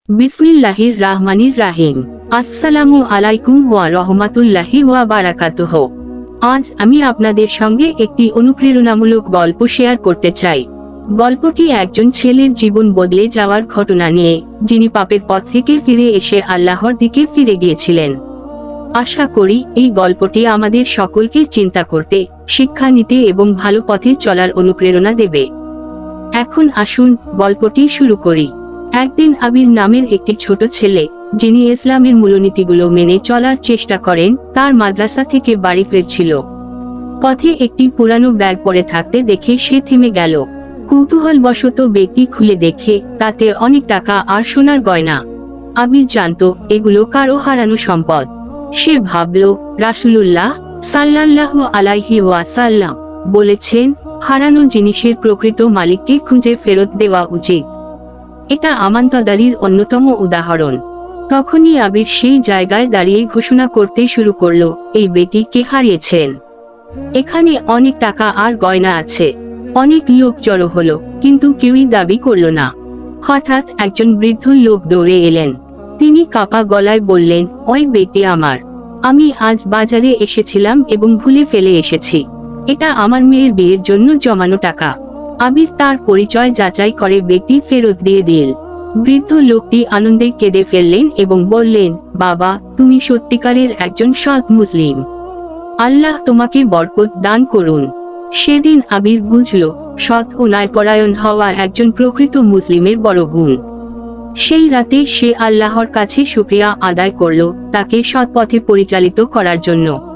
বিসমিল্লাহির রাহমানির রাহিম। আসসালামু আলাইকুম ওয়া রাহমাতুল্লাহি ওয়া বারাকাতুহু। আজ আমি আপনাদের সঙ্গে একটি অনুপ্রেরণামূলক গল্প শেয়ার করতে চাই। গল্পটি একজন ছেলের জীবন বদলে যাওয়ার ঘটনা নিয়ে, যিনি পাপের পথ থেকে ফিরে এসে আল্লাহর দিকে ফিরে গিয়েছিলেন। আশা করি এই গল্পটি আমাদের সকলকে চিন্তা করতে, শিক্ষা নিতে এবং ভালো পথে চলার অনুপ্রেরণা দেবে। এখন আসুন গল্পটি শুরু করি। একদিন আবির নামের একটি ছোট ছেলে, যিনি ইসলামের মূলনীতিগুলো মেনে চলার চেষ্টা করেন, তার মাদ্রাসা থেকে বাড়ি ফিরছিল। পথে একটি পুরানো ব্যাগ পড়ে থাকতে দেখে সে থেমে গেল। কৌতূহলবশত ব্যাগটি খুলে দেখে তাতে অনেক টাকা আর সোনার গয়না। আবির জানত এগুলো কারো হারানো সম্পদ। সে ভাবল, রাসূলুল্লাহ সাল্লাল্লাহু আলাইহি ওয়াসাল্লাম বলেছেন, হারানো জিনিসের প্রকৃত মালিককে খুঁজে ফেরত দেওয়া উচিত। এটা আমানতদারির অন্যতম উদাহরণ। তখনই আবির সেই জায়গায় দাঁড়িয়ে ঘোষণা করতে শুরু করল, এই বেটি কে হারিয়েছেন। এখানে অনেক টাকা আর গয়না আছে। অনেক লোক জড়ো হলো, কিন্তু কেউই দাবি করল না। হঠাৎ একজন বৃদ্ধ লোক দৌড়ে এলেন। তিনি কাঁপা গলায় বললেন, ওই বেটি আমার। আমি আজ বাজারে এসেছিলাম এবং ভুলে ফেলে এসেছি। এটা আমার মেয়ের বিয়ের জন্য জমানো টাকা। আবির তার পরিচয় যাচাই করে বেটি ফেরত দিয়ে দিল। বৃদ্ধ লোকটি আনন্দে কেঁদে ফেললেন এবং বললেন, বাবা, তুমি সত্যিকারের একজন সৎ মুসলিম। আল্লাহ তোমাকে বরকত দান করুন। সেদিন আবির বুঝল, সৎ ও ন্যায়পরায়ণ হওয়া একজন প্রকৃত মুসলিমের বড় গুণ। সেই রাতে সে আল্লাহর কাছে শুকরিয়া আদায় করল, তাকে সৎ পথে পরিচালিত করার জন্য।